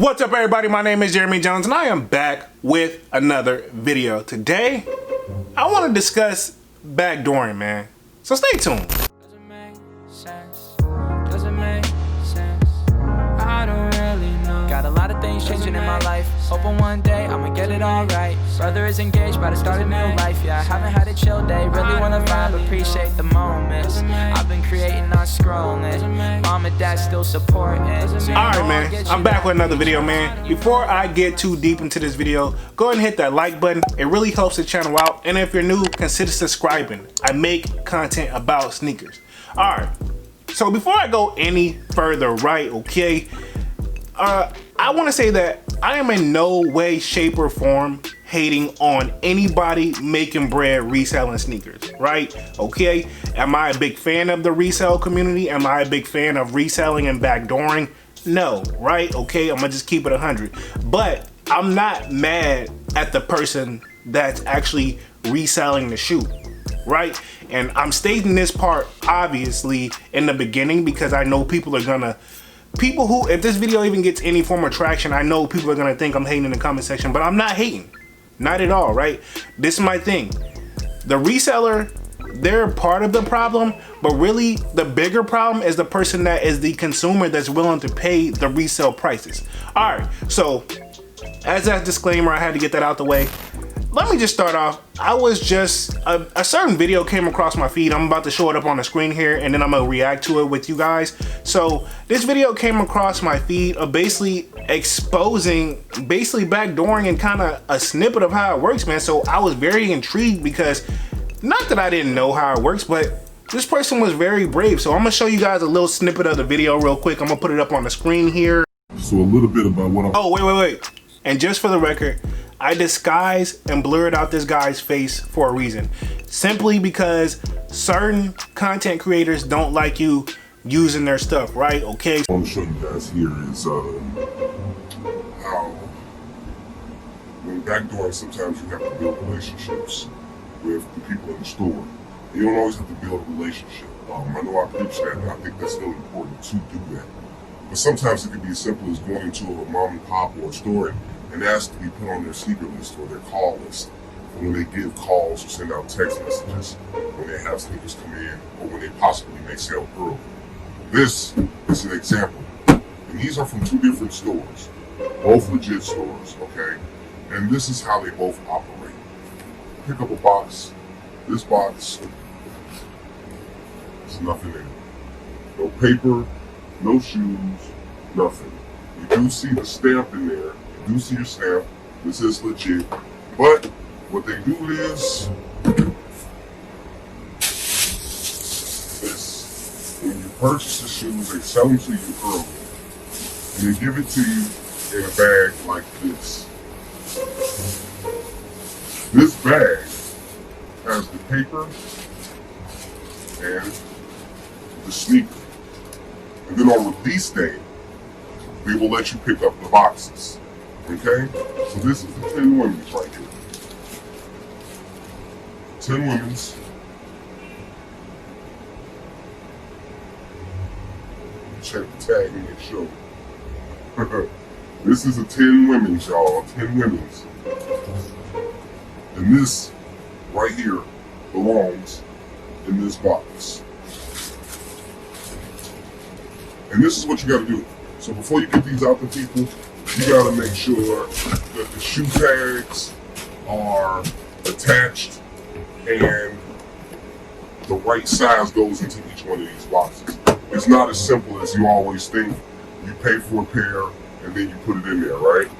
What's up, everybody? My name is Jeremy Jones and I am back with another video. Today I want to discuss backdooring, man, so stay tuned. Doesn't make sense. Doesn't make sense. I don't really know. Got a lot of things changing in my life. Hoping one day I'ma get it all right. Brother is engaged, about to start a new life. Yeah, I haven't had a chill day. Really wanna vibe, appreciate the moments. I've been creating, not scrolling. Mom and dad still supporting. Alright, man, I'm back with another video, man. Before I get too deep into this video, go ahead and hit that like button. It really helps the channel out. And if you're new, consider subscribing. I make content about sneakers. Alright, so before I go any further, right, okay, I want to say that I am in no way, shape, or form hating on anybody making bread reselling sneakers, right? Okay, am I a big fan of the resale community? Am I a big fan of reselling and backdooring? No, right? Okay, I'm gonna just keep it 100. But I'm not mad at the person that's actually reselling the shoe, right? And I'm stating this part obviously in the beginning because I know people are gonna, who, if this video even gets any form of traction, I know people are gonna think I'm hating in the comment section, but I'm not hating, not at all, right? This is my thing. The reseller, they're part of the problem, but really the bigger problem is the person that is the consumer that's willing to pay the resale prices. All right, so as a disclaimer, I had to get that out the way. Let me just start off. I was just, a certain video came across my feed. I'm about to show it up on the screen here and then I'm gonna react to it with you guys. So this video came across my feed of basically exposing, backdooring and kind of a snippet of how it works, man. So I was very intrigued because, not that I didn't know how it works, but this person was very brave. So I'm gonna show you guys a little snippet of the video real quick. I'm gonna put it up on the screen here. So a little bit about what I'm... Oh, wait. And just for the record, I disguised and blurred out this guy's face for a reason. Simply because certain content creators don't like you using their stuff, right? Okay. What I'm showing you guys here is how when backdooring, sometimes you have to build relationships with the people in the store. You don't always have to build a relationship. I know I preach that, and I think that's still important to do that. But sometimes it can be as simple as going into a mom and pop or a store and ask to be put on their sneaker list or their call list. And when they give calls or send out text messages, when they have sneakers come in, or when they possibly may sell early. This is an example. And these are from two different stores, both legit stores, okay? And this is how they both operate. Pick up a box. This box, there's nothing in it. No paper, no shoes, nothing. You do see the stamp in there. You do see your stamp. This is legit. But what they do is this. When you purchase the shoes, they sell them to you early. And they give it to you in a bag like this. This bag has the paper and the sneaker. And then on release day, they will let you pick up the boxes. Okay? So this is the 10 women's right here. 10 women's. Check the tag and make sure. This is a 10 women's, y'all. 10 women's. And this right here belongs in this box. And this is what you gotta do. So before you get these out to people, you gotta make sure that the shoe tags are attached and the right size goes into each one of these boxes. It's not as simple as you always think. You pay for a pair and then you put it in there, right?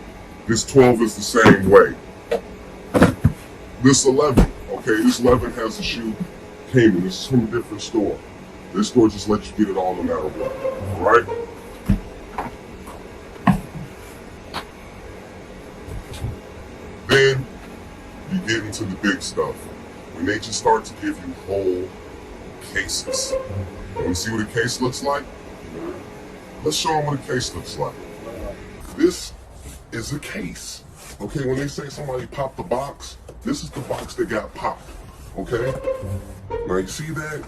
This 12 is the same way. This 11, okay, this 11 has a shoe came in. This is from a different store. This store just lets you get it all no matter what, right? Then you get into the big stuff. When they just start to give you whole cases. You want to see what a case looks like? Let's show them what a case looks like. This is a case. Okay, when they say somebody popped the box, this is the box that got popped. Okay? Now you see that?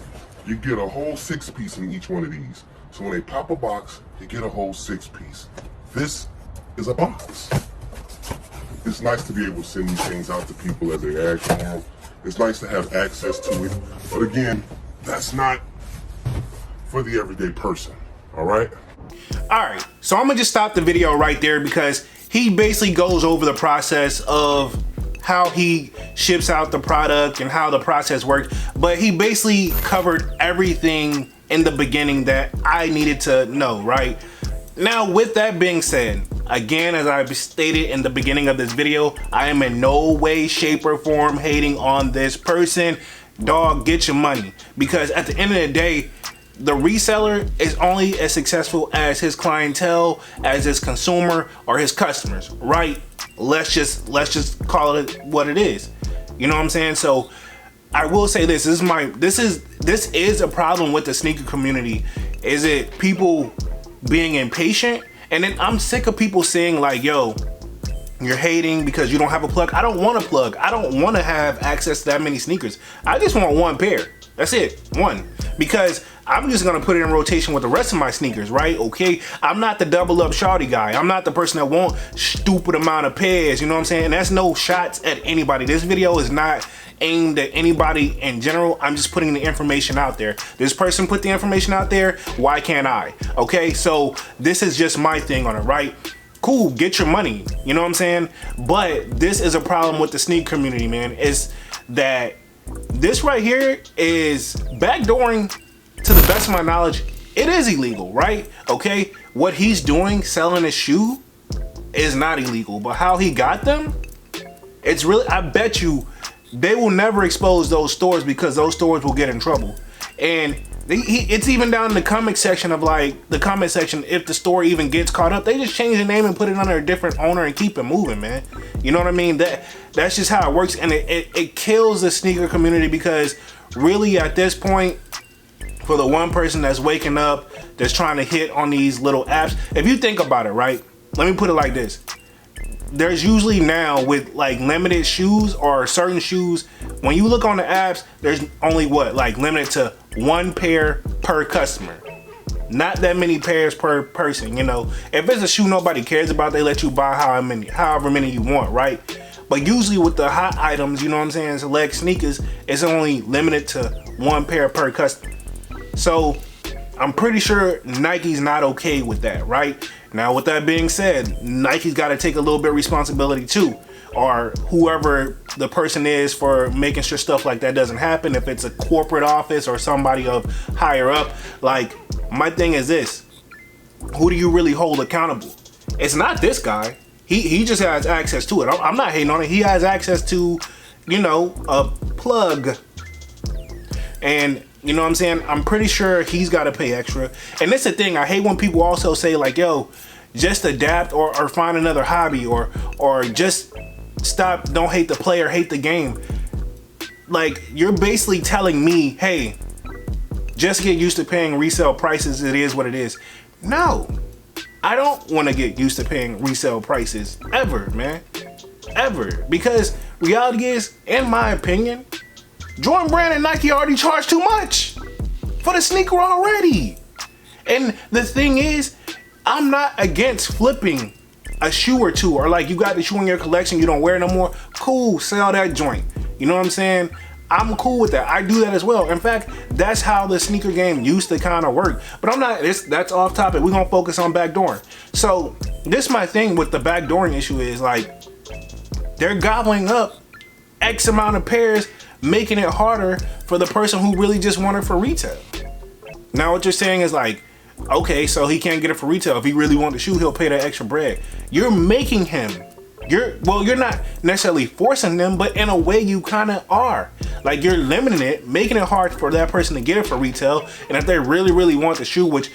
You get a whole 6-piece in each one of these. So when they pop a box, you get a whole 6-piece. This is a box. It's nice to be able to send these things out to people as they ask for them. It's nice to have access to it. But again, that's not for the everyday person, all right? All right, so I'm gonna just stop the video right there because he basically goes over the process of how he ships out the product and how the process works, but he basically covered everything in the beginning that I needed to know, right? Now, with that being said, again, as I stated in the beginning of this video, I am in no way, shape, or form hating on this person. Dog, get your money. Because at the end of the day, the reseller is only as successful as his clientele, as his consumer or his customers, right? Let's just call it what it is. You know what I'm saying? So I will say this is a problem with the sneaker community. Is it people being impatient? And then I'm sick of people saying like, yo, you're hating because you don't have a plug. I don't want a plug. I don't want to have access to that many sneakers. I just want one pair. That's it, one. Because I'm just gonna put it in rotation with the rest of my sneakers, right? Okay, I'm not the double up shawty guy. I'm not the person that want stupid amount of pairs, you know what I'm saying? And that's no shots at anybody. This video is not aimed at anybody in general. I'm just putting the information out there. This person put the information out there, why can't I? Okay, so this is just my thing on it, right? Cool, get your money, you know what I'm saying? But this is a problem with the sneaker community, man, is that this right here is backdooring. To the best of my knowledge, it is illegal, right? Okay, what he's doing, selling a shoe, is not illegal, but how he got them, it's really, I bet you they will never expose those stores because those stores will get in trouble. And it's even down in the comment section of like, the comment section, if the store even gets caught up, they just change the name and put it under a different owner and keep it moving, man. You know what I mean? That's just how it works, and it kills the sneaker community because really at this point, for the one person that's waking up, that's trying to hit on these little apps, if you think about it, right? Let me put it like this. There's usually now with like limited shoes or certain shoes, when you look on the apps, there's only what, like limited to one pair per customer. Not that many pairs per person, you know. If it's a shoe nobody cares about, they let you buy however many you want, right? But usually with the hot items, you know what I'm saying, select sneakers, it's only limited to one pair per customer. So I'm pretty sure Nike's not okay with that, right? Now, with that being said, Nike's got to take a little bit of responsibility too, or whoever the person is for making sure stuff like that doesn't happen. If it's a corporate office or somebody of higher up, like my thing is this, who do you really hold accountable? It's not this guy. He just has access to it. I'm not hating on it. He has access to, you know, a plug. And you know what I'm saying? I'm pretty sure he's got to pay extra. And that's the thing. I hate when people also say like, yo, just adapt or find another hobby or just stop. Don't hate the player, hate the game. Like, you're basically telling me, hey, just get used to paying resale prices. It is what it is. No, I don't want to get used to paying resale prices ever, man. Ever. Because reality is, in my opinion, Jordan Brand and Nike already charge too much for the sneaker already. And the thing is, I'm not against flipping a shoe or two, or like you got the shoe in your collection, you don't wear it no more. Cool, sell that joint. You know what I'm saying? I'm cool with that. I do that as well. In fact, that's how the sneaker game used to kind of work. But I'm not, that's off topic. We're gonna focus on backdooring. So this my thing with the backdooring issue is like, they're gobbling up X amount of pairs, making it harder for the person who really just want it for retail. Now what you're saying is like, okay, so he can't get it for retail. If he really wants the shoe, he'll pay that extra bread. You're making him. You're not necessarily forcing them, but in a way you kind of are. Like, you're limiting it, making it hard for that person to get it for retail. And if they really, really want the shoe, which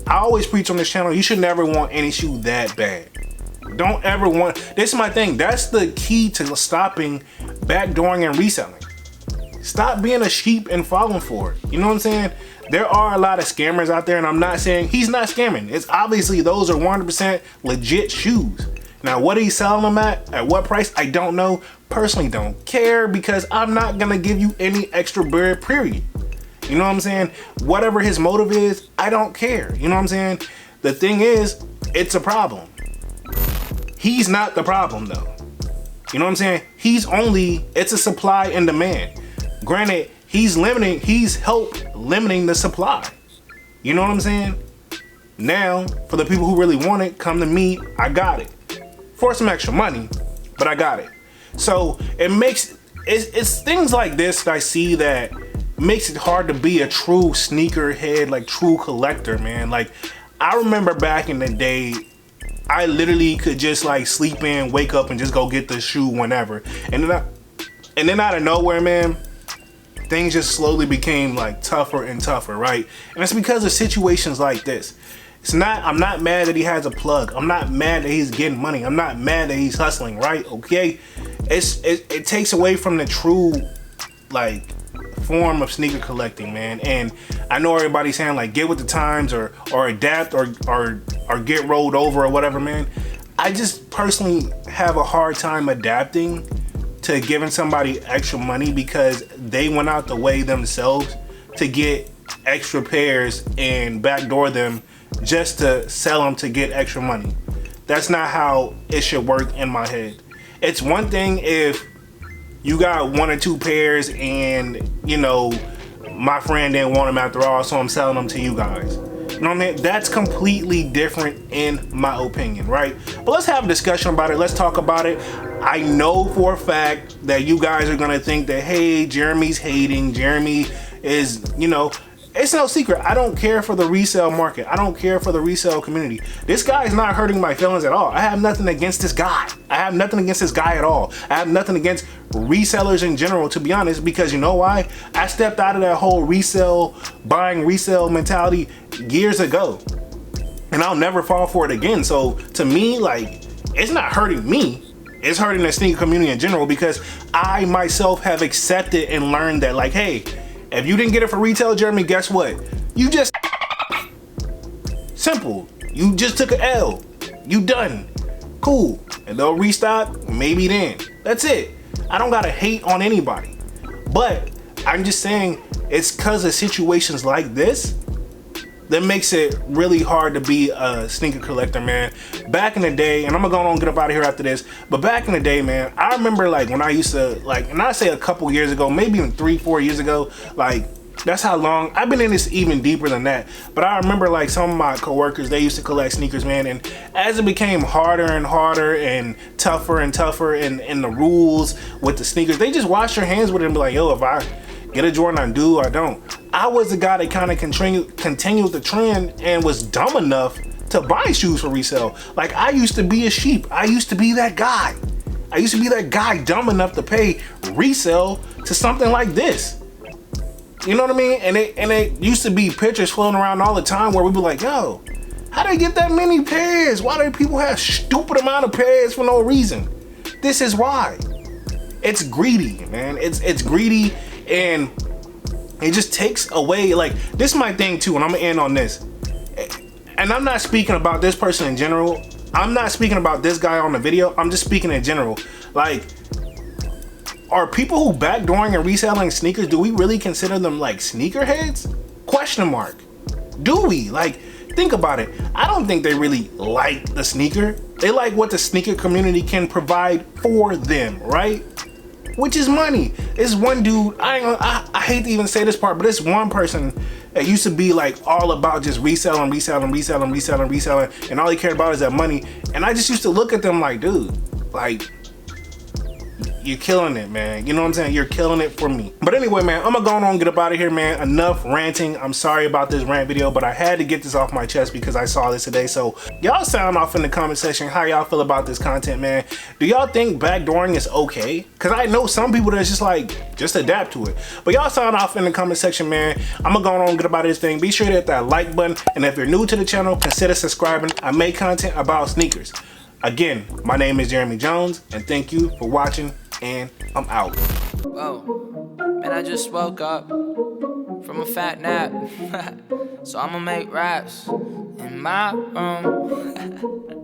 I always preach on this channel, you should never want any shoe that bad. Don't ever want, this is my thing. That's the key to stopping backdooring and reselling. Stop being a sheep and falling for it. You know what I'm saying? There are a lot of scammers out there, and I'm not saying he's not scamming. It's obviously those are 100% legit shoes. Now, what he's selling them at what price, I don't know. Personally, don't care, because I'm not gonna give you any extra bread, period. You know what I'm saying? Whatever his motive is, I don't care. You know what I'm saying? The thing is, it's a problem. He's not the problem though. You know what I'm saying? It's a supply and demand. Granted, he's helped limiting the supply. You know what I'm saying? Now, for the people who really want it, come to me, I got it. For some extra money, but I got it. So it's things like this that I see that makes it hard to be a true sneakerhead, like true collector, man. Like, I remember back in the day, I literally could just like sleep in, wake up, and just go get the shoe whenever. And then out of nowhere, man, things just slowly became like tougher and tougher, right? And it's because of situations like this. I'm not mad that he has a plug. I'm not mad that he's getting money. I'm not mad that he's hustling, right? Okay? It takes away from the true like form of sneaker collecting, man. And I know everybody's saying like get with the times or adapt or get rolled over or whatever, man. I just personally have a hard time adapting to giving somebody extra money because they went out the way themselves to get extra pairs and backdoor them just to sell them to get extra money. That's not how it should work in my head. It's one thing if you got 1 or 2 pairs and, you know, my friend didn't want them after all, so I'm selling them to you guys. You know what I mean? That's completely different in my opinion, right? But let's have a discussion about it. Let's talk about it. I know for a fact that you guys are gonna think that, hey, Jeremy's hating. Jeremy is, you know, it's no secret. I don't care for the resale market. I don't care for the resale community. This guy is not hurting my feelings at all. I have nothing against this guy. I have nothing against this guy at all. I have nothing against resellers in general, to be honest, because you know why? I stepped out of that whole buying resale mentality years ago. And I'll never fall for it again. So to me, like, it's not hurting me. It's hurting the sneaker community in general because I myself have accepted and learned that, like, hey, if you didn't get it for retail, Jeremy, guess what? You just simple. You just took an L. You done. Cool. And they'll restock, maybe then. That's it. I don't gotta hate on anybody. But I'm just saying it's because of situations like this that makes it really hard to be a sneaker collector, man. Back in the day, and I'm gonna go on and get up out of here after this, but back in the day, man, I remember like when I used to, like, and I say a couple years ago, maybe even 3-4 years ago, like, that's how long, I've been in this even deeper than that, but I remember like some of my coworkers, they used to collect sneakers, man, and as it became harder and harder and tougher and in the rules with the sneakers, they just wash their hands with it and be like, yo, if I get a Jordan, I do or I don't. I was the guy that kind of continued the trend and was dumb enough to buy shoes for resale. Like, I used to be a sheep. I used to be that guy. I used to be that guy dumb enough to pay resale to something like this. You know what I mean? And it used to be pictures floating around all the time where we'd be like, yo, how do they get that many pairs? Why do people have stupid amount of pairs for no reason? This is why. It's greedy, man. It's greedy, and it just takes away, like, this is my thing too, and I'm gonna end on this. And I'm not speaking about this person in general. I'm not speaking about this guy on the video. I'm just speaking in general. Like, are people who backdooring and reselling sneakers, do we really consider them like sneakerheads? Question mark. Do we? Like, think about it. I don't think they really like the sneaker. They like what the sneaker community can provide for them, right? Which is money. It's one dude, I hate to even say this part, but it's one person that used to be like all about just reselling, and all he cared about is that money. And I just used to look at them like, dude, like, you're killing it, man. You know what I'm saying? You're killing it for me. But anyway, man, I'm gonna go on and get up out of here, man. Enough ranting. I'm sorry about this rant video, but I had to get this off my chest because I saw this today. So y'all sound off in the comment section how y'all feel about this content, man. Do y'all think backdooring is okay? Because I know some people that's just like, just adapt to it. But y'all sound off in the comment section, man. I'm gonna go on and get up out of this thing. Be sure to hit that like button. And if you're new to the channel, consider subscribing. I make content about sneakers. Again, my name is Jeremy Jones, and thank you for watching, and I'm out. Whoa, man, I just woke up from a fat nap. So I'ma make raps in my room.